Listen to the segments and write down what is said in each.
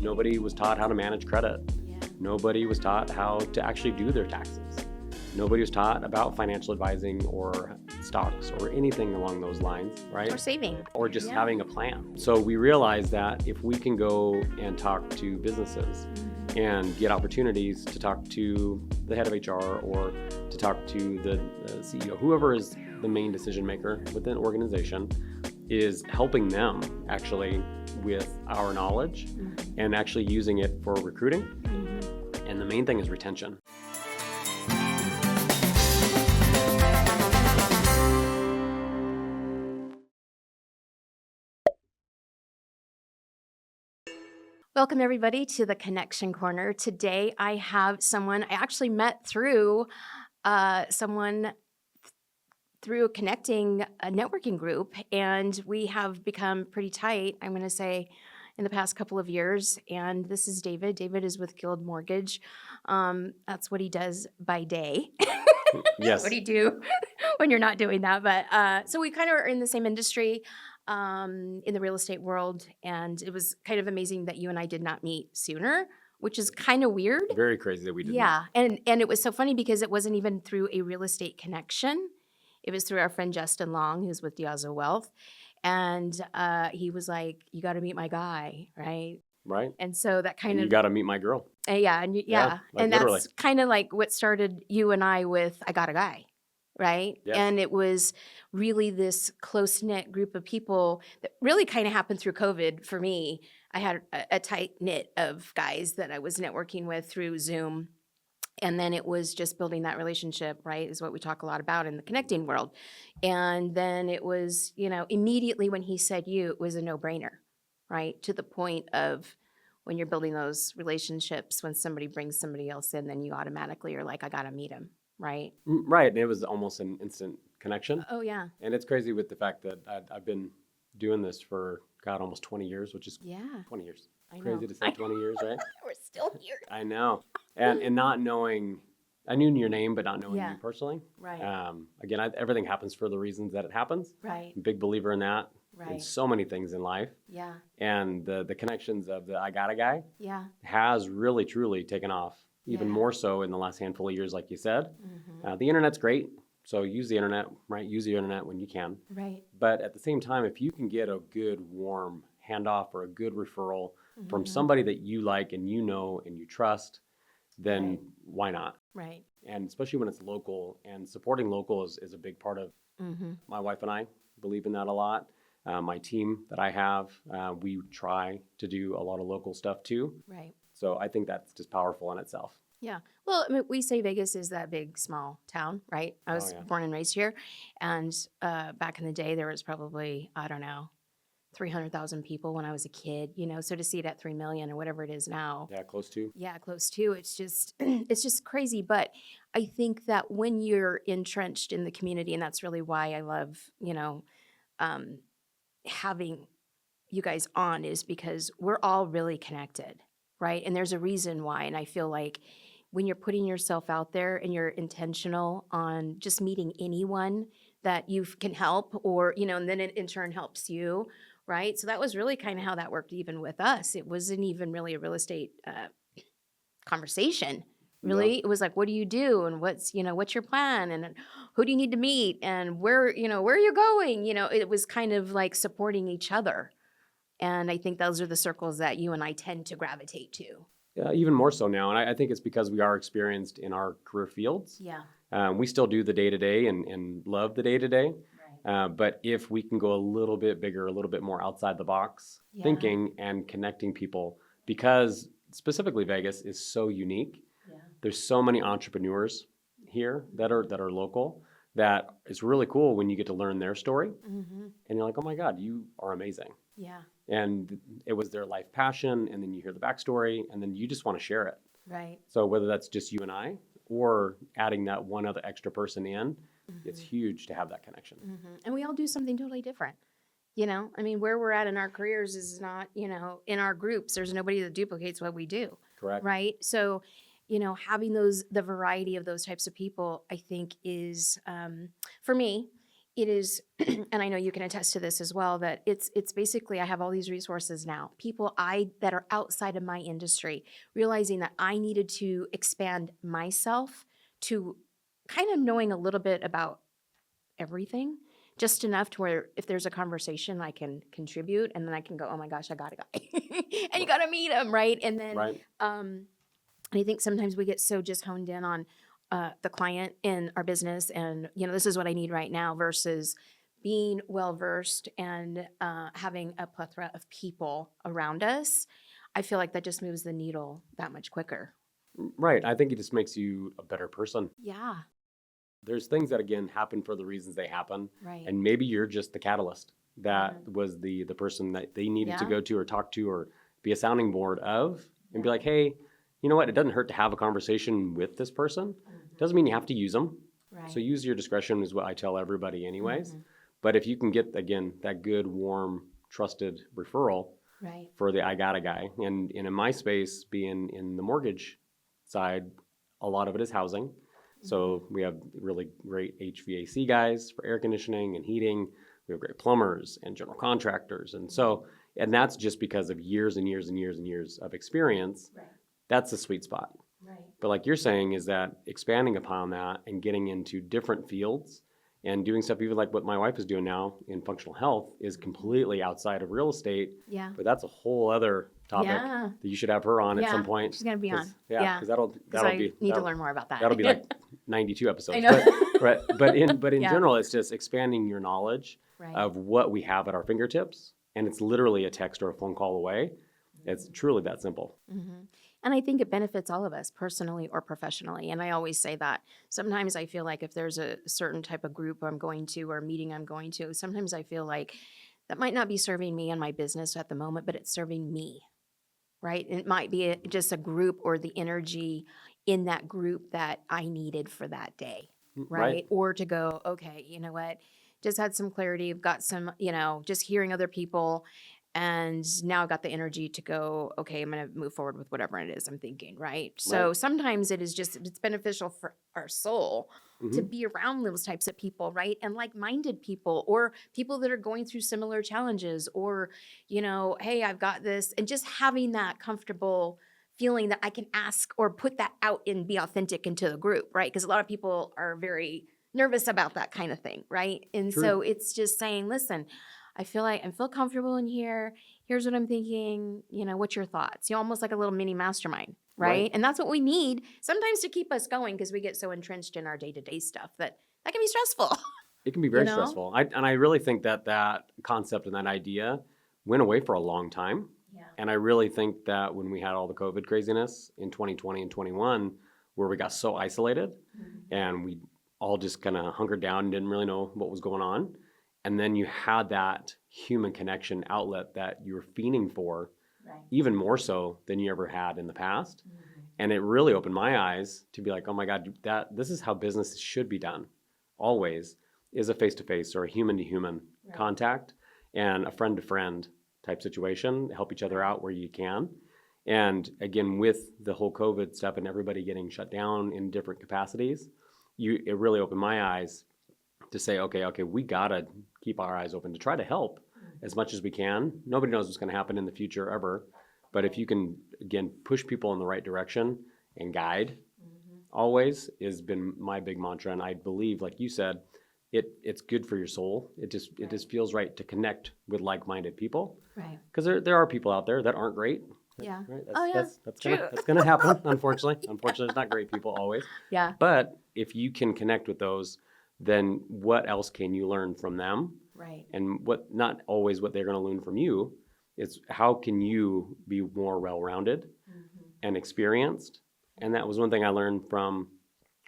Nobody was taught how to manage credit. Yeah. Nobody was taught how to actually do their taxes. Nobody was taught about financial advising or stocks or anything along those lines, right? Or saving. Or just having a plan. So we realized that if we can go and talk to businesses and get opportunities to talk to the head of HR or to talk to the CEO, whoever is the main decision maker within an organization, is helping them actually with our knowledge and actually using it for recruiting. And the main thing is retention. Welcome everybody to the Connection Corner. Today I have someone I actually met through through connecting a networking group, and we have become pretty tight, I'm going to say, in the past couple of years. And this is David. David is with Guild Mortgage. That's what he does by day. Yes. What do you do when you're not doing that? But so we kind of are in the same industry. In the real estate world, and it was kind of amazing that you and I did not meet sooner, which is kind of weird. Very crazy that we did Yeah, and it was so funny because it wasn't even through a real estate connection. It was through our friend Justin Long, who's with Diazzo Wealth, and he was like, "You got to meet my guy, right?" Right. And so that kind And of you got to meet my girl. yeah, and like and literally. that's kind of like what started you and I with I got a guy. Right? Yes. And it was really this close-knit group of people that really kind of happened through COVID for me. I had a tight knit of guys that I was networking with through Zoom. And then it was just building that relationship, right, is what we talk a lot about in the connecting world. And then it was, immediately when he said you, it was a no-brainer, right? To the point of when you're building those relationships, when somebody brings somebody else in, then you automatically are like, I got to meet him. Right. Right. And it was almost an instant connection. Oh, yeah. And it's crazy with the fact that I've been doing this for, God, almost 20 years, which is 20 years. I know. Crazy to say 20 years, right? We're still here. I know. And not knowing, I knew your name, but not knowing Yeah. you personally. Right. Again, everything happens for the reasons that it happens. Right. I'm a big believer in that. Right. In so many things in life. Yeah. And the connections of the I got a guy Yeah. has really, truly taken off. Even Yeah. more so in the last handful of years, like you said. The internet's great, so use the internet, right? Use the internet when you can. Right. But at the same time, if you can get a good, warm handoff or a good referral from somebody that you like and you know and you trust, then why not? Right. And especially when it's local, and supporting local is a big part of my wife and I believe in that a lot. My team that I have, we try to do a lot of local stuff too. Right. So I think that's just powerful in itself. Yeah. Well, I mean, we say Vegas is that big, small town, right? I was born and raised here. And back in the day, there was probably, 300,000 people when I was a kid, so to see it at 3 million or whatever it is now. Yeah, close to. Yeah, close to. It's just, it's just crazy. But I think that when you're entrenched in the community, and that's really why I love, having you guys on, is because we're all really connected, right? And there's a reason why. And I feel like when you're putting yourself out there and you're intentional on just meeting anyone that you can help, or, and then it in turn helps you, right? So that was really kind of how that worked even with us. It wasn't even really a real estate conversation. Really, No. it was like, what do you do, and what's your plan, and who do you need to meet, and where are you going? It was kind of like supporting each other, and I think those are the circles that you and I tend to gravitate to. Even more so now, and I think it's because we are experienced in our career fields. Yeah. We still do the day-to-day and love the day-to-day, but if we can go a little bit bigger, a little bit more outside the box thinking and connecting people, because specifically Vegas is so unique. There's so many entrepreneurs here that are local, that it's really cool when you get to learn their story. And you're like, oh my God, you are amazing. Yeah. And it was their life passion, and then you hear the backstory, and then you just want to share it. Right. So whether that's just you and I, or adding that one other extra person in, it's huge to have that connection. And we all do something totally different. I mean, where we're at in our careers is not, in our groups, there's nobody that duplicates what we do. Correct. Right. So, having the variety of those types of people, I think is, for me, It is, and I know you can attest to this as well, that it's basically I have all these resources now. People that are outside of my industry, realizing that I needed to expand myself to kind of knowing a little bit about everything, just enough to where if there's a conversation, I can contribute, and then I can go, oh my gosh, I got a guy, and you got to meet him, right? And then, Right. I think sometimes we get so just honed in on the client in our business, and this is what I need right now, versus being well versed and having a plethora of people around us. I feel like that just moves the needle that much quicker. Right. I think it just makes you a better person. Yeah. There's things that, again, happen for the reasons they happen. Right. And maybe you're just the catalyst that Mhm. was the person that they needed to Yeah. go to or talk to or be a sounding board of, and be Yeah. like, hey, you know what? It doesn't hurt to have a conversation with this person. Doesn't mean you have to use them. Right. So use your discretion is what I tell everybody anyways. Mhm. But if you can get, again, that good, warm, trusted referral Right. for the I got a guy. And in my space, being in the mortgage side, a lot of it is housing. So we have really great HVAC guys for air conditioning and heating. We have great plumbers and general contractors. And that's just because of years and years and years and years of experience. Right. That's the sweet spot. Right. But like you're saying, is that expanding upon that and getting into different fields and doing stuff, even like what my wife is doing now in functional health, is completely outside of real estate. Yeah. But that's a whole other topic Yeah. that you should have her on at Yeah, some point. she's gonna be 'Cause- on. Yeah, Yeah. because that'll I be need to learn more about that. that'll be like 92 episodes. I know. But in Yeah. general, it's just expanding your knowledge Right. of what we have at our fingertips, and it's literally a text or a phone call away. It's truly that simple. Mhm. And I think it benefits all of us personally or professionally. And I always say that. Sometimes I feel like if there's a certain type of group I'm going to or meeting I'm going to, sometimes I feel like that might not be serving me and my business at the moment, but it's serving me, right? It might be just a group or the energy in that group that I needed for that day, right? Or to go, okay, you know what? Just had some clarity. I've got some, just hearing other people. And now I've got the energy to go, okay, I'm going to move forward with whatever it is I'm thinking, right? So Right. sometimes it's beneficial for our soul to Mhm. be around those types of people, right? And like-minded people or people that are going through similar challenges or, hey, I've got this. And just having that comfortable feeling that I can ask or put that out and be authentic into the group, right? Because a lot of people are very nervous about that kind of thing, right? And True. so it's just saying, listen, I feel comfortable in here. Here's what I'm thinking. What's your thoughts? Almost like a little mini mastermind, right? Right. And that's what we need sometimes to keep us going because we get so entrenched in our day-to-day stuff that can be stressful. It can be very You know? stressful. I really think that concept and that idea went away for a long time. Yeah. And I really think that when we had all the COVID craziness in 2020 and 21, where we got so isolated and we all just kind of hunkered down and didn't really know what was going on. And then you had that human connection outlet that you were fiending for, Right. even more so than you ever had in the past. And it really opened my eyes to be like, oh my God, this is how business should be done. Always is a face-to-face or a human-to-human Right. contact and a friend-to-friend type situation. Help each other out where you can. And again, with the whole COVID stuff and everybody getting shut down in different capacities, it really opened my eyes to say, okay, we gotta keep our eyes open to try to help as much as we can. Nobody knows what's gonna happen in the future ever. But if you can, again, push people in the right direction and guide, always has been my big mantra. And I believe, like you said, it's good for your soul. It just feels right to connect with like-minded people. Right. Because there are people out there that aren't great. Yeah. Right? Oh, yeah. True. That's gonna happen, unfortunately. Unfortunately, there's not great people always. Yeah. But if you can connect with those, then what else can you learn from them? Right. And not always what they're going to learn from you is how can you be more well-rounded and experienced? And that was one thing I learned from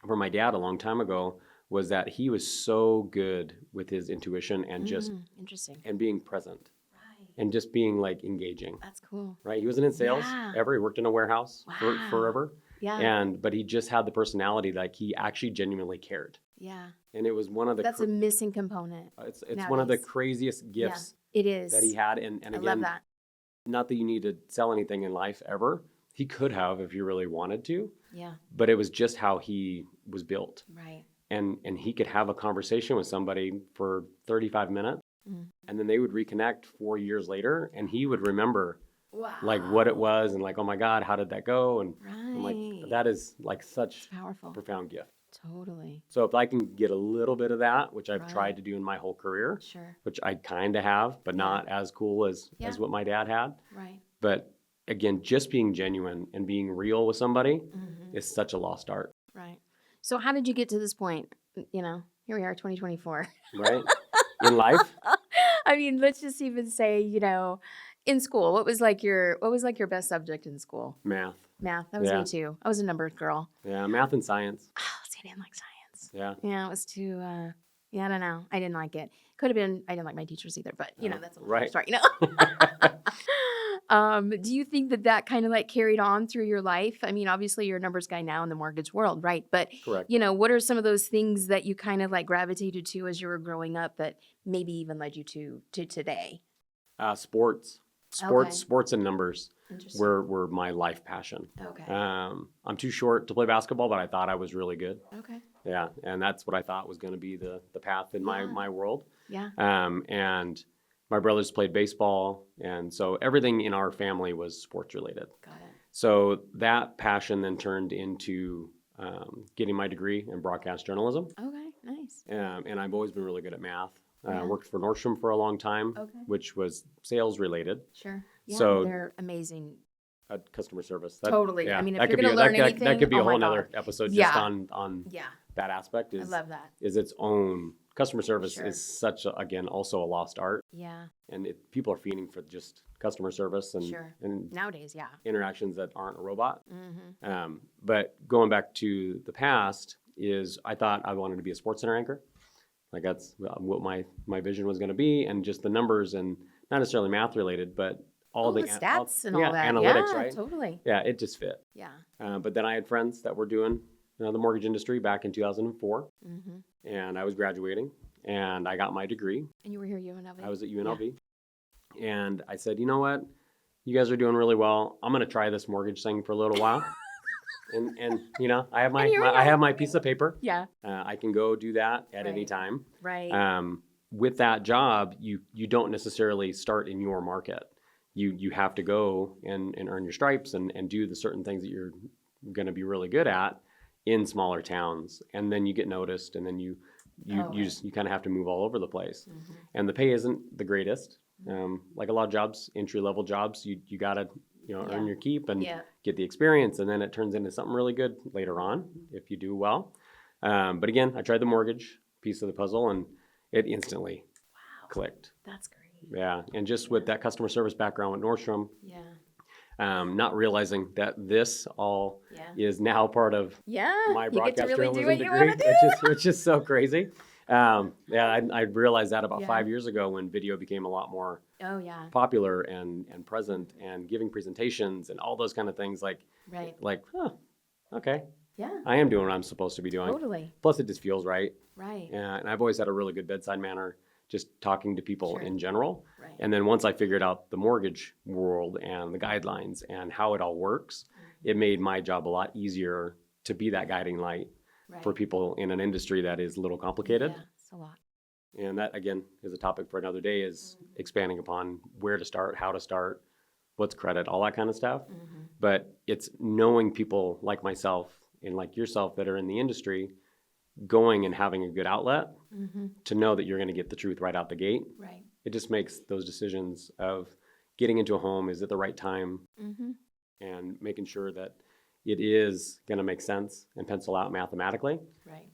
my dad a long time ago, was that he was so good with his intuition and just Interesting. and being present Right. and just being like engaging. That's cool. Right? He wasn't in sales Yeah. ever. He worked in a warehouse Wow. forever. Yeah. But he just had the personality, like he actually genuinely cared. Yeah. And it was one of the That's a missing component. it's one of the nowadays. craziest gifts It is. that he had. And I again, love that. not that you need to sell anything in life ever. He could have if you really wanted to, Yeah. but it was just how he was built. Right. and he could have a conversation with somebody for 35 minutes, and then they would reconnect 4 years later, and he would remember like what it was, and like, oh my God, how did that go? And I'm like, that is like such powerful. a profound gift. Totally. So if I can get a little bit of that, which I've Right. tried to do in my whole career, Sure. which I kind of have, but not as cool as what my dad had. Right. But again, just being genuine and being real with somebody is such a lost art. Right. So how did you get to this point? You know, here we are, 2024. Right? In life? I mean, let's just even say, you know, in school, what was like your best subject in school? Math. Math. That was Yeah. me too. I was a numbers girl. Yeah, math and science. Oh, see, I didn't like science. Yeah. Yeah, it was too. Yeah, I don't know. I didn't like it. Could have been. I didn't like my teachers either. But you know, that's a whole right. story. You know. Do you think that kind of like carried on through your life? I mean, obviously you're a numbers guy now in the mortgage world, right? But Correct. you know, what are some of those things that you kind of like gravitated to as you were growing up that maybe even led you to today? Sports. Sports and numbers Interesting. were my life passion. Okay. I'm too short to play basketball, but I thought I was really good. Okay. Yeah, and that's what I thought was going to be the path in my world. Yeah. And my brothers played baseball, and so everything in our family was sports related. Got it. So that passion then turned into getting my degree in broadcast journalism. Okay. Nice. And I've always been really good at math. Yeah. Worked for Nordstrom for a long time, Okay. which was sales related. Sure. Yeah, So- they're amazing. Customer service. Totally. I mean, if that you're could gonna be, learn that, anything, that could be oh a my whole God. nother episode just Yeah. on Yeah. that aspect. I love that. Is its own customer service Sure. is such a, again, also a lost art, Yeah. and people are fiending for just customer service and Sure. and Nowadays, yeah. interactions that aren't a robot. Mm-hmm. But going back to the past is I thought I wanted to be a sports center anchor. Like that's what my vision was going to be, and just the numbers, and not necessarily math related, but all the stats and all that. analytics, Yeah, right? Totally. Yeah, it just fit. Yeah. But then I had friends that were doing the mortgage industry back in 2004, Mm-hmm. and I was graduating, and I got my degree. And you were here, UNLV? I was at UNLV, and I said, you know what, you guys are doing really well. I'm going to try this mortgage thing for a little while. And you know, I have I have my piece of paper. Yeah. I can go do that at any Right. time. Right. With that job, you don't necessarily start in your market. You have to go and earn your stripes and do the certain things that you're going to be really good at in smaller towns, and then you get noticed, and then you kind of have to move all over the place. Mm-hmm. And the pay isn't the greatest. Like a lot of jobs, entry level jobs, you gotta earn your keep and Yeah. get the experience, and then it turns into something really good later on if you do well. But again, I tried the mortgage piece of the puzzle, and it instantly clicked. That's great. Yeah, and just with that customer service background with Nordstrom, Yeah. not realizing that this all Yeah. is now part of Yeah. my You get to broadcast really do journalism what you degree, want to do. which is so crazy. I realized that about Yeah. 5 years ago when video became a lot more Oh, yeah. popular and present, and giving presentations and all those kind of things. Like, Right. okay, Yeah. I am doing what I'm supposed to be doing. Totally. Plus, it just feels right. Right. And I've always had a really good bedside manner, just talking to people Sure. in general. Right. And then once I figured out the mortgage world and the guidelines and how it all works, it made my job a lot easier to be that guiding light Right. for people in an industry that is a little complicated. Yeah. It's a lot. And that, again, is a topic for another day, is expanding upon where to start, how to start, what's credit, all that kind of stuff. Mm-hmm. But it's knowing people like myself and like yourself that are in the industry, going and having a good outlet Mm-hmm. to know that you're going to get the truth right out the gate. Right. It just makes those decisions of getting into a home, is at the right time, Mm-hmm. and making sure that it is going to make sense and pencil out mathematically, Right.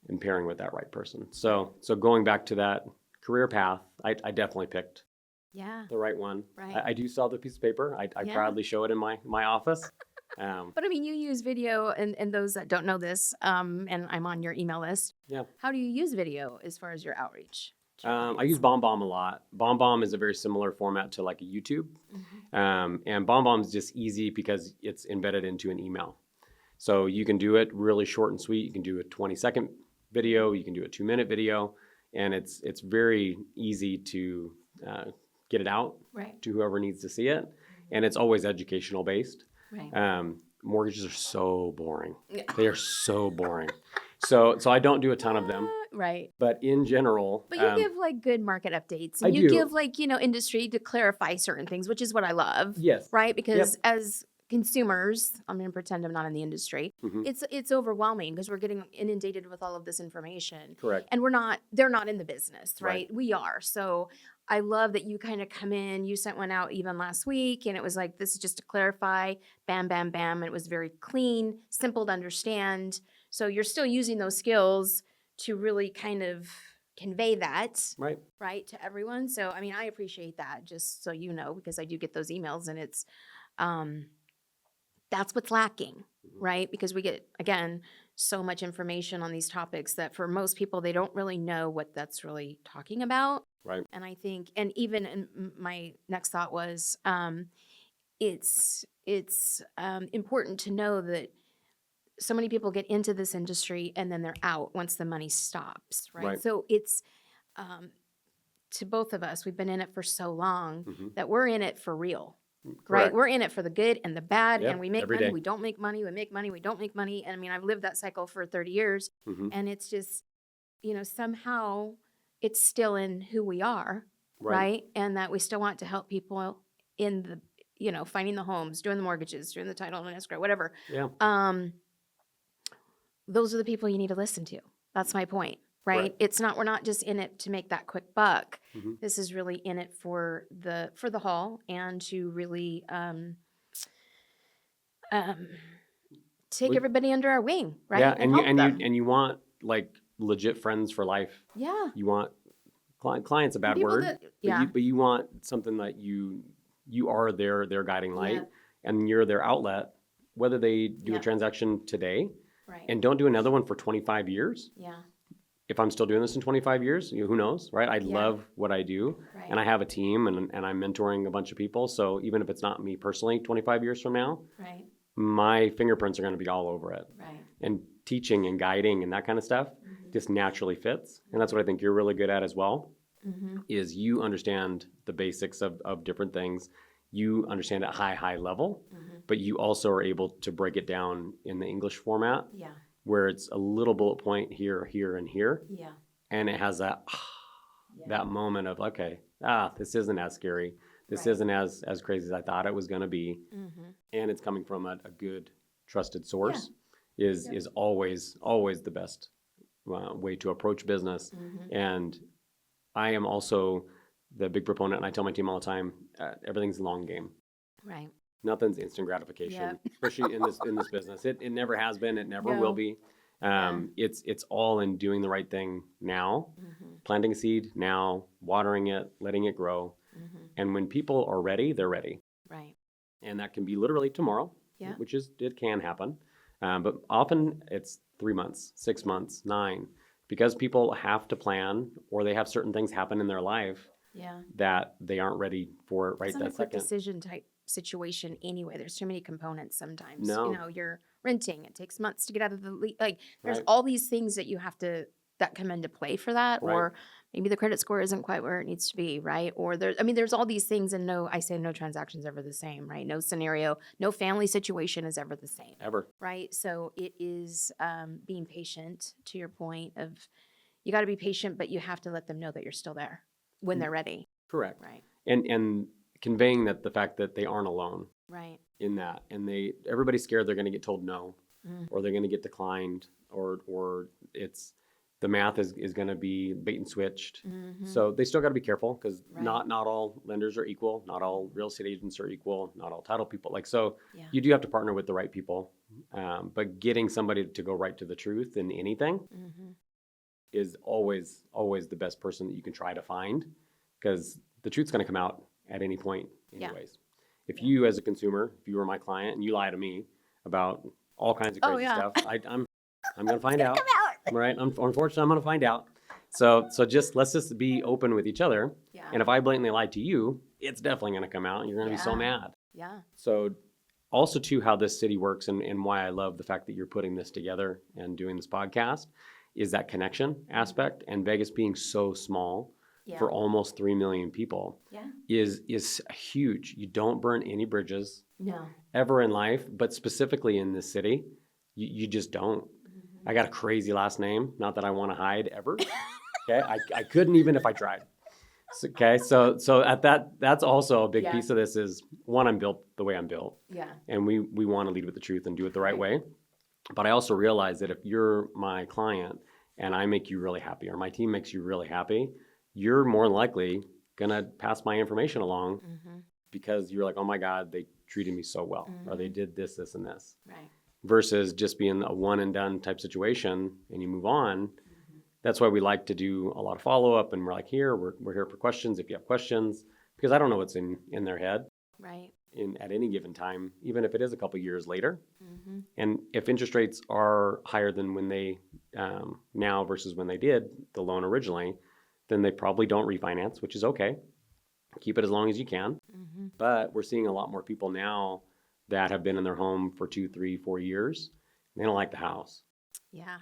and pairing with that right person. So going back to that career path, I definitely picked Yeah. the right one. Right. I do still have the piece of paper. I Yeah. proudly show it in my office. But I mean, you use video, and those that don't know this, and I'm on your email list. Yeah. How do you use video as far as your outreach? I use BombBomb a lot. BombBomb is a very similar format to like a YouTube. Mm-hmm. And BombBomb is just easy because it's embedded into an email. So you can do it really short and sweet. You can do a 20-second video. You can do a 2-minute video. And it's very easy to get it out Right. to whoever needs to see it. And it's always educational based. Right. Mortgages are so boring. Yeah. They are so boring. So I don't do a ton of them, Right. but in general, But you give like good market updates I and you do. give like, industry to clarify certain things, which is what I love. Yes. Right? Yep. Because as consumers, I'm going to pretend I'm not in the industry. Mhm. It's overwhelming because we're getting inundated with all of this information. Correct. And they're not in the business, right? Right. We are. So I love that you kind of come in. You sent one out even last week and it was like, this is just to clarify, bam, bam, bam. And it was very clean, simple to understand. So you're still using those skills to really kind of convey that, Right. to everyone. So, I mean, I appreciate that, just so you know, because I do get those emails and it's, that's what's lacking, right? Because we get, again, so much information on these topics that for most people, they don't really know what that's really talking about. Right. And I think, and even my next thought was, it's important to know that so many people get into this industry and then they're out once the money stops, right? Right. So it's to both of us, we've been in it for so long that we're in it for real, right? Correct. We're in it for the good and the bad, Yep, and we make every money, day. we don't make money, we make money, we don't make money. And I mean, I've lived that cycle for 30 years, Mhm. and it's just, somehow it's still in who we are, Right. right? And that we still want to help people in the, finding the homes, doing the mortgages, doing the title and escrow, whatever. Yeah. Those are the people you need to listen to. That's my point, right? Right. We're not just in it to make that quick buck. Mhm. This is really in it for the haul and to really take We- everybody under our wing, right? Yeah, and you help them. you want like legit friends for life. Yeah. You want client's a bad People word, that- but yeah. you want something that you are their guiding light, Yeah. and you're their outlet, whether they do Yeah. a transaction today Right. and don't do another one for 25 years. Yeah. If I'm still doing this in 25 years, who knows, right? I Yeah. love what I do, Right. and I have a team, and I'm mentoring a bunch of people. So even if it's not me personally 25 years from now, Right. my fingerprints are going to be all over it. Right. And teaching and guiding and that kind of stuff just naturally fits. And that's what I think you're really good at as well, is you understand the basics of different things. You understand at high level, but you also are able to break it down in the English format Yeah. where it's a little bullet point here, here, and here. Yeah. And it has that that moment of, okay, this isn't as scary. This Right. isn't as crazy as I thought it was going to be. And it's coming from a good, trusted source is always the best way to approach business. And I am also the big proponent, and I tell my team all the time, everything's a long game. Right. Nothing's instant gratification, Yep. especially in this business. It never has been. It never No. will be. It's all in doing the right thing now, planting a seed now, watering it, letting it grow. And when people are ready, they're ready. Right. And that can be literally tomorrow, Yeah. which it can happen. But often it's 3 months, 6 months, 9, because people have to plan or they have certain things happen in their life Yeah. that they aren't ready for right It's not that a quick second. decision type situation anyway. There's too many components sometimes. No. You're renting. It takes months to get out of the lease. Like there's Right. all these things that you have to that come into play for that. Right. Or maybe the credit score isn't quite where it needs to be, right? Or there's all these things, and I say no transaction's ever the same, right? No scenario, no family situation is ever the same. Ever. Right? So it is being patient, to your point of you got to be patient, but you have to let them know that you're still there when they're ready. Correct. Right. And conveying that the fact that they aren't alone Right. in that, and everybody's scared they're going to get told no, Mm. or they're going to get declined, or it's the math is going to be bait and switched. So they still got to be careful because Right. not all lenders are equal, not all real estate agents are equal, not all title people. So Yeah. you do have to partner with the right people, but getting somebody to go right to the truth in anything is always the best person that you can try to find, because the truth's going to come out at any point Yeah. anyways. If you as a consumer, if you were my client and you lie to me about all kinds of Oh, crazy yeah. stuff, I'm going to find out. Right? Unfortunately, I'm going to find out. So let's just be open with each other. Yeah. And if I blatantly lied to you, it's definitely going to come out and you're going to be so Yeah. mad. Yeah. So also too, how this city works and why I love the fact that you're putting this together and doing this podcast is that connection aspect, and Vegas being so small Yeah. for almost 3 million people Yeah. is huge. You don't burn any bridges No. ever in life, but specifically in this city, you just don't. I got a crazy last name. Not that I want to hide ever. Okay, I couldn't even if I tried. So at that's also a big piece of this is one, I'm built the way I'm built. Yeah. And we want to lead with the truth and do it the right way. But I also realize that if you're my client and I make you really happy or my team makes you really happy, you're more likely gonna pass my information along because you're like, oh my God, they treated me so well, or they did this, this, and this. Right. Versus just being a one and done type situation and you move on. That's why we like to do a lot of follow-up and we're like, we're here for questions if you have questions, because I don't know what's in their head. Right. At any given time, even if it is a couple years later. And if interest rates are higher than when they now versus when they did the loan originally, then they probably don't refinance, which is okay. Keep it as long as you can. But we're seeing a lot more people now that have been in their home for 2, 3, 4 years. They don't like the house. Yeah.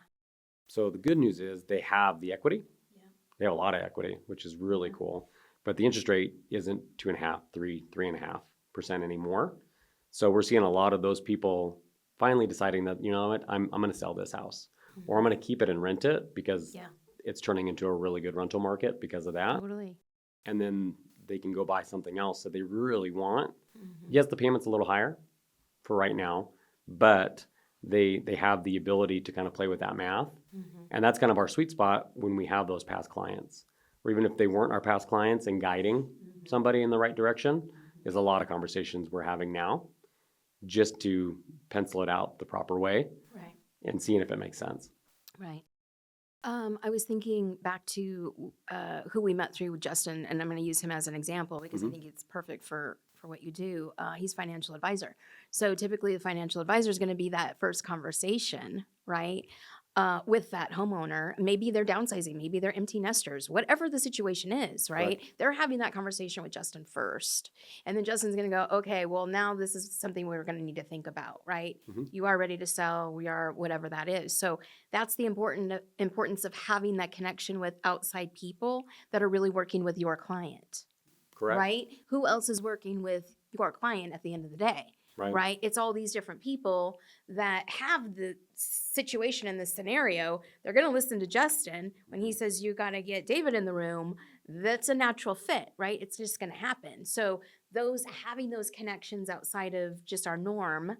So the good news is they have the equity. Yeah. They have a lot of equity, which is really cool. But the interest rate isn't 2.5%, 3.5% anymore. So we're seeing a lot of those people finally deciding that, you know what, I'm going to sell this house, or I'm going to keep it and rent it because it's turning into a really good rental market because of that. Totally. And then they can go buy something else that they really want. Yes, the payment's a little higher for right now, but they have the ability to kind of play with that math. And that's kind of our sweet spot when we have those past clients, or even if they weren't our past clients and guiding somebody in the right direction, is a lot of conversations we're having now just to pencil it out the proper way and seeing if it makes sense. Right. I was thinking back to who we met through with Justin, and I'm going to use him as an example because I think it's perfect for what you do. He's financial advisor. So typically the financial advisor is going to be that first conversation, right? With that homeowner. Maybe they're downsizing, maybe they're empty nesters, whatever the situation is, right? They're having that conversation with Justin first. And then Justin's going to go, okay, well, now this is something we're going to need to think about, right? You are ready to sell. We are, whatever that is. So that's the importance of having that connection with outside people that are really working with your client. Correct. Right? Who else is working with your client at the end of the day? Right? It's all these different people that have the situation in this scenario. They're going to listen to Justin when he says, you got to get David in the room. That's a natural fit, right? It's just going to happen. So having those connections outside of just our norm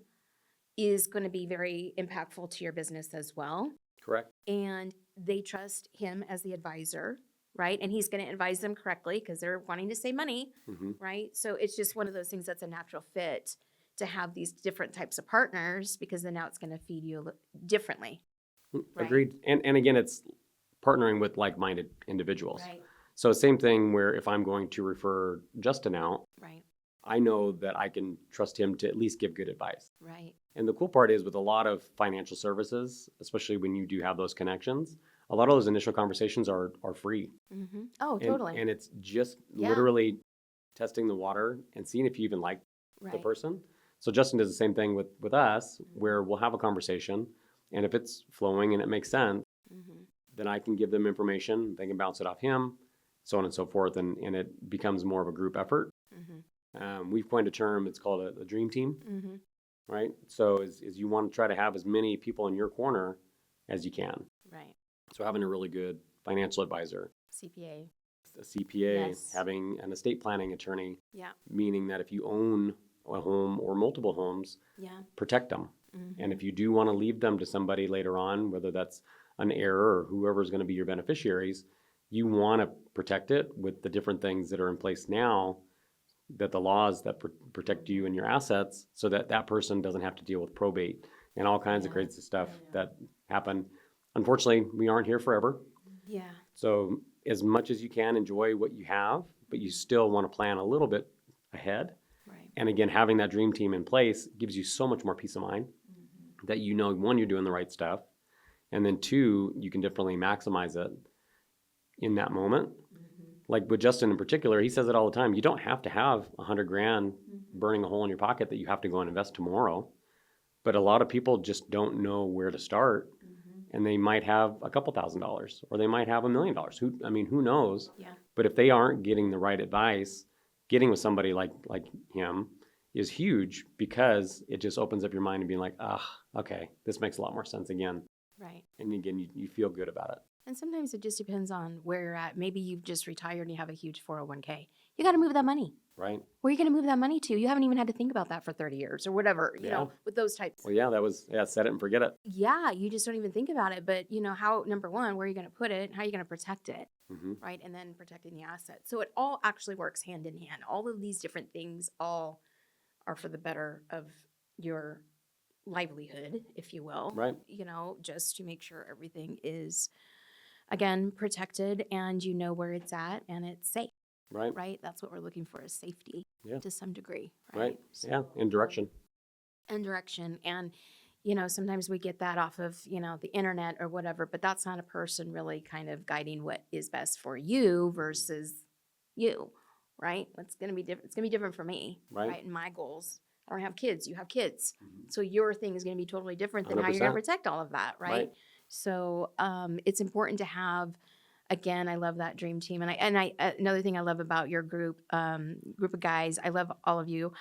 is going to be very impactful to your business as well. Correct. And they trust him as the advisor, right? And he's going to advise them correctly because they're wanting to save money, right? So it's just one of those things that's a natural fit to have these different types of partners, because then now it's going to feed you differently. Right? Agreed. And again, it's partnering with like-minded individuals. Right. So same thing where if I'm going to refer Justin out, Right. I know that I can trust him to at least give good advice. Right. And the cool part is with a lot of financial services, especially when you do have those connections, a lot of those initial conversations are free. Oh, totally. And it's just literally testing the water and seeing if you even like the person. So Justin does the same thing with us, where we'll have a conversation, and if it's flowing and it makes sense, then I can give them information. They can bounce it off him, so on and so forth, and it becomes more of a group effort. We've coined a term, it's called a dream team, right? So is you want to try to have as many people in your corner as you can. Right. So having a really good financial advisor, CPA, a CPA, having an estate planning attorney, meaning that if you own a home or multiple homes, protect them. And if you do want to leave them to somebody later on, whether that's an heir or whoever's going to be your beneficiaries, you want to protect it with the different things that are in place now, that the laws that protect you and your assets, so that that person doesn't have to deal with probate and all kinds of crazy stuff that happen. Unfortunately, we aren't here forever. Yeah. So as much as you can, enjoy what you have, but you still want to plan a little bit ahead. And again, having that dream team in place gives you so much more peace of mind that you know, one, you're doing the right stuff. And then two, you can definitely maximize it in that moment. Like with Justin in particular, he says it all the time. You don't have to have $100,000 burning a hole in your pocket that you have to go and invest tomorrow. But a lot of people just don't know where to start. And they might have a couple $1,000s, or they might have $1 million. Who knows? Yeah. But if they aren't getting the right advice, getting with somebody like him is huge, because it just opens up your mind and being like, okay, this makes a lot more sense again. Right. And again, you feel good about it. And sometimes it just depends on where you're at. Maybe you've just retired and you have a huge 401k. You got to move that money. Right. Where are you going to move that money to? You haven't even had to think about that for 30 years or whatever, you know, with those types. Well, set it and forget it. Yeah, you just don't even think about it. But, number one, where are you going to put it? How are you going to protect it? Mm-hmm. Right. And then protecting the asset. So it all actually works hand in hand. All of these different things all are for the better of your livelihood, if you will. Right. Just to make sure everything is, again, protected and you know where it's at and it's safe. Right. Right. That's what we're looking for is safety to some degree. Right. So, and direction. And direction. And, sometimes we get that off of, the internet or whatever, but that's not a person really kind of guiding what is best for you versus you. Right. It's going to be different. It's going to be different for me. Right. And my goals. I don't have kids. You have kids. Mm-hmm. So your thing is going to be totally different than 100%. How you're going to protect all of that. Right. So it's important to have, again, I love that dream team. And I another thing I love about your group of guys, I love all of you,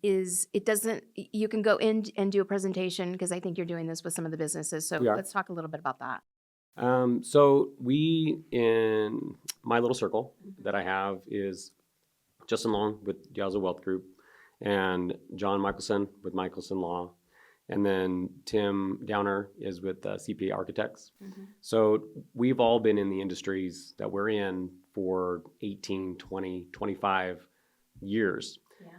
is you can go in and do a presentation because I think you're doing this with some of the businesses. So let's talk a little bit about that. So we, in my little circle that I have, is Justin Long with Diazzo Wealth Group and John Michelson with Michelson Law. And then Tim Downer is with CPA Architects. Mm-hmm. So we've all been in the industries that we're in for 18, 20, 25 years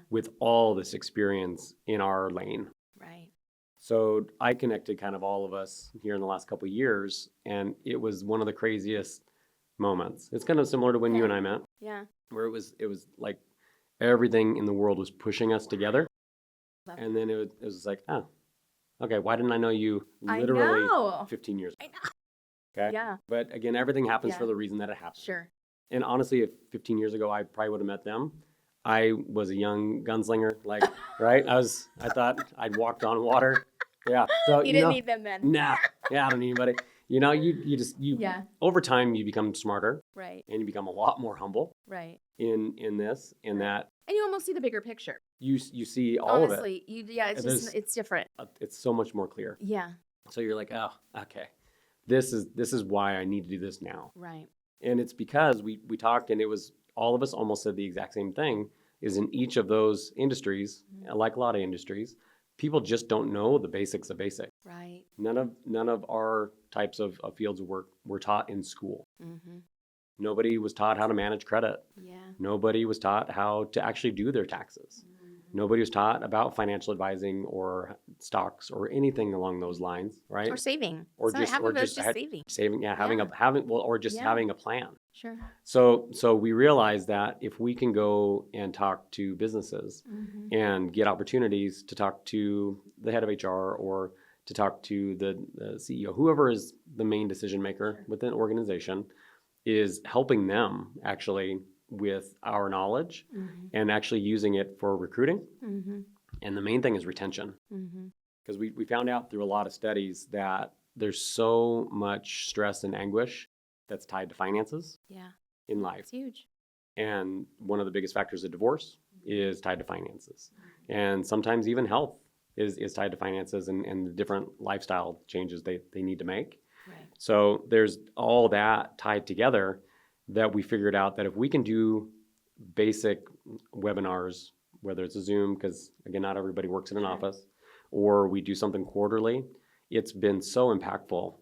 with all this experience in our lane. Right. So I connected kind of all of us here in the last couple of years, and it was one of the craziest moments. It's kind of similar to when you and I met. Yeah. Where it was like everything in the world was pushing us together. And then it was like, oh, okay, why didn't I know you literally 15 years ago? I know. Okay. Yeah. But again, everything happens for the reason that it happens. Sure. And honestly, if 15 years ago I probably would have met them, I was a young gunslinger, right? I thought I'd walked on water. Yeah. So you didn't need them then. Nah. Yeah, I don't need anybody. You over time you become smarter. Right. And you become a lot more humble. Right. In that. And you almost see the bigger picture. You see all of it. Honestly, it's different. It's so much more clear. Yeah. So you're like, oh, okay, this is why I need to do this now. Right. And it's because we talked, and it was all of us almost said the exact same thing. Is in each of those industries, like a lot of industries, people just don't know the basics of basics. Right. None of our types of fields of work were taught in school. Mm-hmm. Nobody was taught how to manage credit. Yeah. Nobody was taught how to actually do their taxes. Mm-hmm. Nobody was taught about financial advising or stocks or anything along those lines, right? Or saving. Or just saving. Saving, having a plan. Sure. So we realized that if we can go and talk to businesses and get opportunities to talk to the head of HR or to talk to the CEO, whoever is the main decision maker within an organization, is helping them actually with our knowledge and actually using it for recruiting. Mm-hmm. And the main thing is retention. Because we found out through a lot of studies that there's so much stress and anguish that's tied to finances in life. It's huge. And one of the biggest factors of divorce is tied to finances. And sometimes even health is tied to finances and the different lifestyle changes they need to make. Right. So there's all that tied together that we figured out that if we can do basic webinars, whether it's a Zoom, because again, not everybody works in an office, or we do something quarterly, it's been so impactful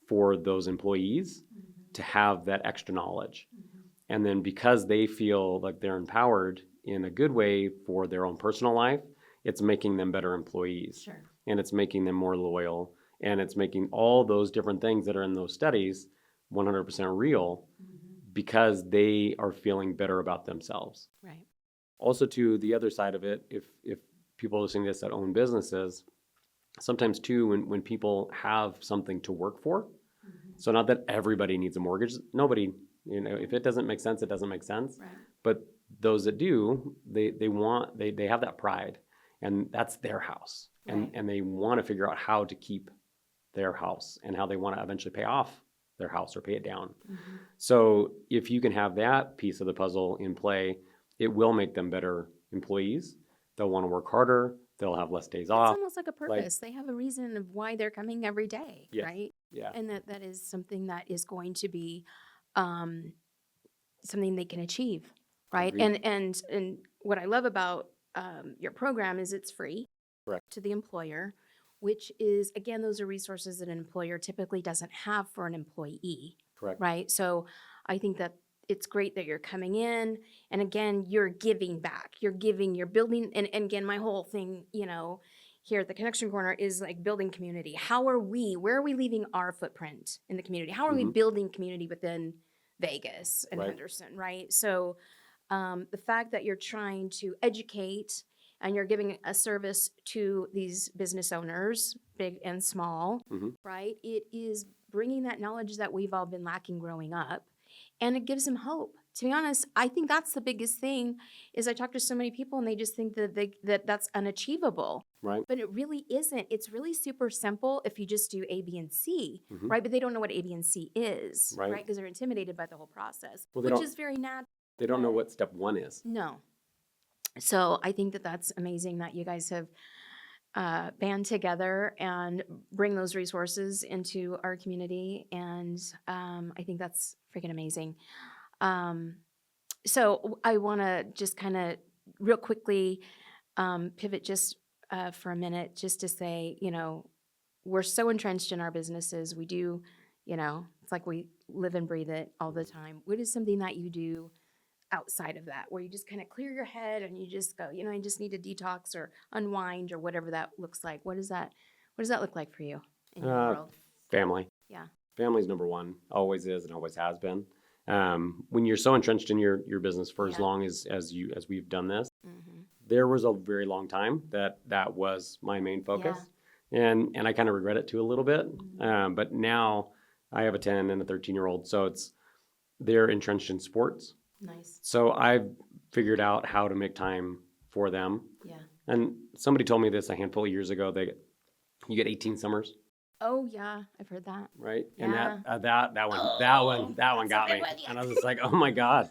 for those employees to have that extra knowledge. And then because they feel like they're empowered in a good way for their own personal life, it's making them better employees. Sure. And it's making them more loyal. And it's making all those different things that are in those studies 100% real because they are feeling better about themselves. Right. Also, to the other side of it, if people listening to this that own businesses, sometimes too, when people have something to work for, so not that everybody needs a mortgage. Nobody, if it doesn't make sense, it doesn't make sense. Right. But those that do, they have that pride, and that's their house, and they want to figure out how to keep their house and how they want to eventually pay off their house or pay it down. So if you can have that piece of the puzzle in play, it will make them better employees. They'll want to work harder. they'll have less days It's off. almost like a purpose. They have a reason of why they're coming every day, Yes. right? Yeah. And that is something that is going to be um, something they can achieve, right? Agreed. And what I love about your program is it's free Correct. to the employer, which is, again, those are resources that an employer typically doesn't have for an employee, Correct. right? So I think that it's great that you're coming in, and again, you're giving back. You're giving, you're building, and again, my whole thing, here at the Connection Corner is like building community. Where are we leaving our footprint in the community? How are we Mhm. building community within Vegas and Right. Henderson, right? So the fact that you're trying to educate and you're giving a service to these business owners, big and small, Mhm. right? It is bringing that knowledge that we've all been lacking growing up, and it gives them hope. To be honest, I think that's the biggest thing. Is I talk to so many people and they just think that that's unachievable, Right. but it really isn't. It's really super simple if you just do A, B, and C, Mhm. right? But they don't know what A, B, and C is, Right. right? Because they're intimidated by the whole process, Well, they which don't- is very natural. They don't know what step 1 is. No. So I think that that's amazing that you guys have band together and bring those resources into our community. And I think that's freaking amazing. So I want to just kind of real quickly pivot just for a minute, just to say, we're so entrenched in our businesses. We do, it's like we live and breathe it all the time. What is something that you do outside of that, where you just kind of clear your head and you just go, I just need to detox or unwind or whatever that looks like? What does that look like for you in your world? Family. Yeah. Family's number one. Always is and always has been. When you're so entrenched in your business for as Yeah. long as we've done this, Mm-hmm. there was a very long time that was my main focus, and I kind of regret it too a little bit. Mhm. But now I have a 10 and a 13-year-old, so they're entrenched in sports. Nice. So I've figured out how to make time for them. Yeah. And somebody told me this a handful of years ago. You get 18 summers, Oh yeah, I've heard that. right? Yeah. And that one Oh, got that's a me. good one, yeah. And I was just like, oh my God,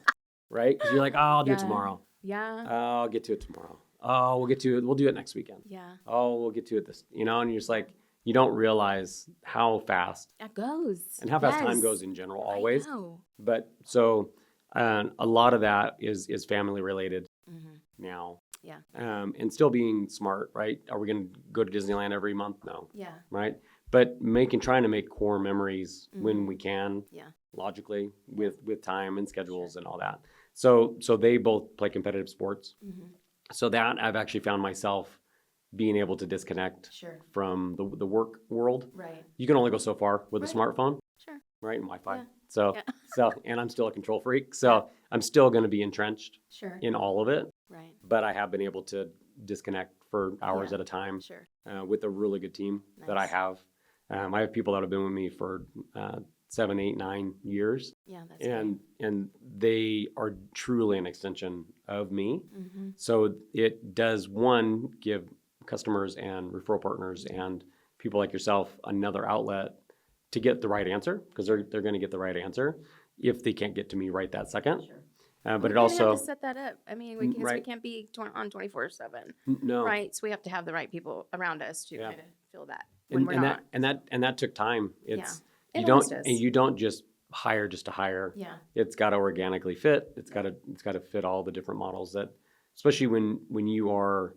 right? Because you're like, oh, I'll do it Yeah. tomorrow. Yeah. I'll get to it tomorrow. Oh, we'll get to it. We'll do it next weekend. Yeah. Oh, we'll get to it this. And you're just like, you don't realize how fast That goes. and how fast time Yes. goes in general, I always. know. But so a lot of that is family related Mm-hmm. now. Yeah. And still being smart, right? Are we going to go to Disneyland every month? No, Yeah. right? But trying to make core memories when we can, Yeah. logically, with time and schedules and all that. So they both play competitive sports. Mm-hmm. So that I've actually found myself being able to disconnect Sure. from the work world. Right. You can only go so far with a Right. smartphone, Sure. right? And Wi-Fi. Yeah. So Yeah. and I'm still a control freak. So I'm still going to be entrenched Sure. in all of it. Right. But I have been able to disconnect for hours Yeah. at a time Sure. with a really good team that I Nice. have. I have people that have been with me for 7, 8, 9 years, Yeah. That's and they are truly an extension of me. Mm-hmm. So it does, one, give customers and referral partners and people like yourself another outlet to get the right answer, because they're going to get the right answer if they can't get to me right that second. Sure. But We're it gonna also have to set that up. I mean, we Right. can't be on 24/7, no right? So we have to have the right people around us to Yeah. kind of feel that when we're and not. that took time. It's It you always don't does. and you don't just hire just to hire. Yeah. It's got to organically fit. It's got to fit all the different models that, especially when you are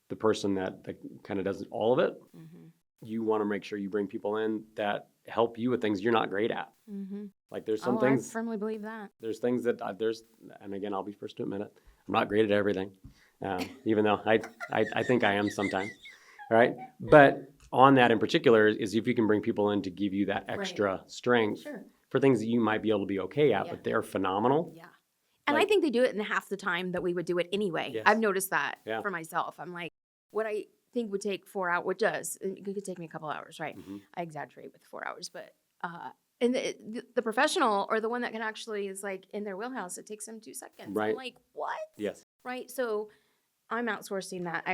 the person that kind of does all of it. Mm-hmm. You want to make sure you bring people in that help you with things you're not great at. Mm-hmm. Like there's some I things firmly believe that. there's things that and again, I'll be first to admit it. I'm not great at everything, even though I think I am sometimes. All right. But on that in particular is if you can bring people in to give you that extra strength Sure. for things that you might be able to be okay at, Yeah. but they're phenomenal. Yeah. And I Like- think they do it in half the time that we would do it anyway. Yes. I've noticed that Yeah. for myself. I'm like, what I think would take 4 hours, what does, it could take me a couple hours, right? Mhm. I exaggerate with 4 hours, but and the professional or the one that can actually is like in their wheelhouse, it takes them 2 seconds. Right. I'm like, what? Yes. Right. So I'm outsourcing that.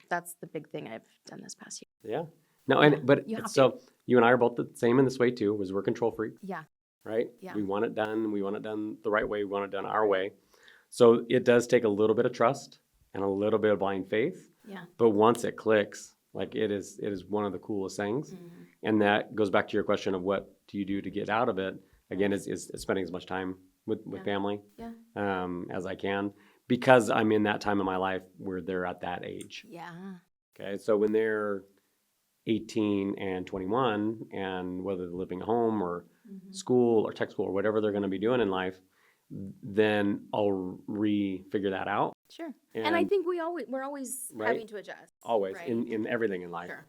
That's the big thing I've done this past year. Yeah. No, Yeah, but you have so you and I are both the same in this way too, was we're control freaks, Yeah. right? Yeah. We want it done. We want it done the right way. We want it done our way. So it does take a little bit of trust and a little bit of blind faith. Yeah. But once it clicks, like it is one of the coolest things. And that goes back to your question of what do you do to get out of it? Again, is spending as much time with family as I can, because I'm in that time of my life where they're at that age. Yeah. Okay. So when they're 18 and 21, and whether they're living at home or school or tech school or whatever they're going to be doing in life, then I'll figure that out. Sure. And I think we're always having to adjust. Always, right? in everything in life. Sure.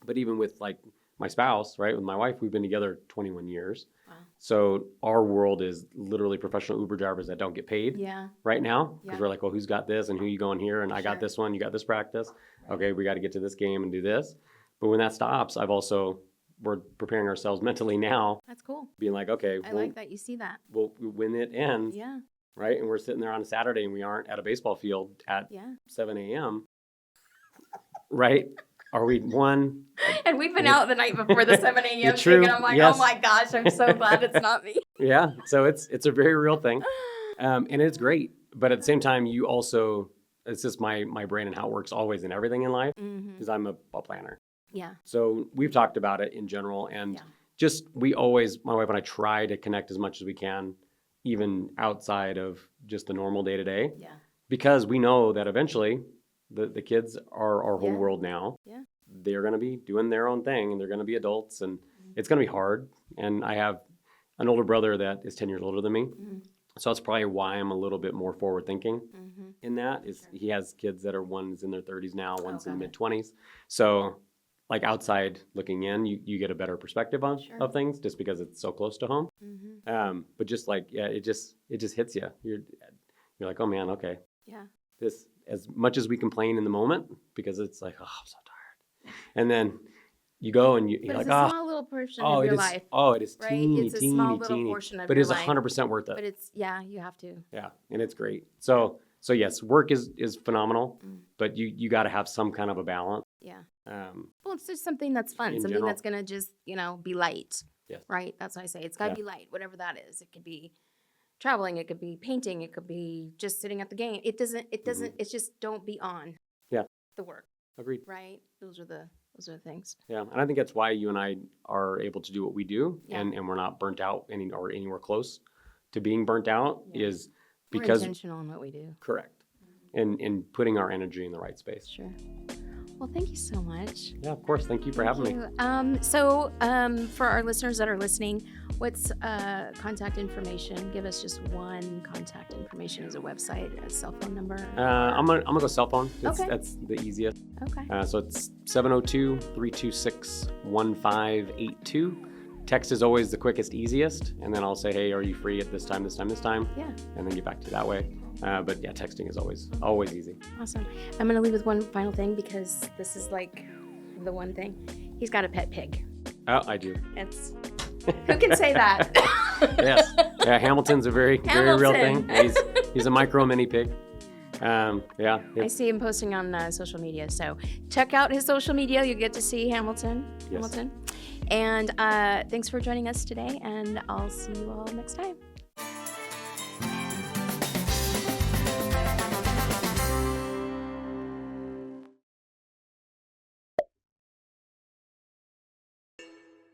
But even with like my spouse, right, with my wife, we've been together 21 years. Wow. So our world is literally professional Uber drivers that don't get paid right now, because we're like, well, who's got this and who you going here? And I got this one, you got this practice. Right. Okay, we got to get to this game and do this. But when that stops, we're preparing ourselves mentally now. That's cool. Being like, okay. I like that you see that. Well, when it ends, right, and we're sitting there on a Saturday and we aren't at a baseball field at 7 a.m., right? Are we one? And we've been out the night before the 7 a.m. thing, and I'm like, oh my gosh, I'm so glad it's not me. Yeah, so it's a very real thing, and it's great. But at the same time, you also, it's just my brain and how it works always in everything in life, because I'm a planner. Yeah. So we've talked about it in general, and just my wife and I try to connect as much as we can, even outside of just the normal day to day. Yeah. Because we know that eventually the kids are our whole world now. Yeah. They're going to be doing their own thing, and they're going to be adults, and it's going to be hard. And I have an older brother that is 10 years older than me. So that's probably why I'm a little bit more forward thinking in that. He has kids that are, one's in their 30s now, one's in mid 20s. So like outside looking in, you get a better perspective of things just because it's so close to home. But just like, it just hits you. You're like, oh man, okay. Yeah. This, as much as we complain in the moment, because it's like, oh, I'm so tired. And then you go and you're like, it's a small little portion of your life. Oh, it is right? teeny, It's a small little portion of but your it's life. 100% worth it. But it's, you have to. Yeah, and it's great. So yes, work is phenomenal, but you got to have some kind of a balance. Yeah. Well, it's just something that's fun, something that's going to just, be light. Yes. Right? That's what I say. It's got to be light, whatever that is. It could be traveling, it could be painting, it could be just sitting at the game. It doesn't, it's just don't be on the work. Agreed. Right? Those are the things. Yeah, and I think that's why you and I are able to do what we do, and we're not burnt out or anywhere close to being burnt out, is because we're intentional in what we do. Correct. And putting our energy in the right space. Sure. Well, thank you so much. Yeah, of course. Thank you for having me. So for our listeners that are listening, what's contact information? Give us just one contact information. As a website, a cell phone number? I'm gonna go cell phone. That's the easiest. Okay. So it's 702-326-1582. Text is always the quickest, easiest. And then I'll say, hey, are you free at this time? Yeah. And then get back to you that way. But yeah, texting is always easy. Awesome. I'm going to leave with one final thing, because this is like the one thing. He's got a pet pig. Oh, I do. Who can say that? Yes. Yeah, Hamilton's a very real thing. He's a micro mini pig. Yeah. I see him posting on social media. So check out his social media. You get to see Hamilton. Yes. And thanks for joining us today. And I'll see you all next time.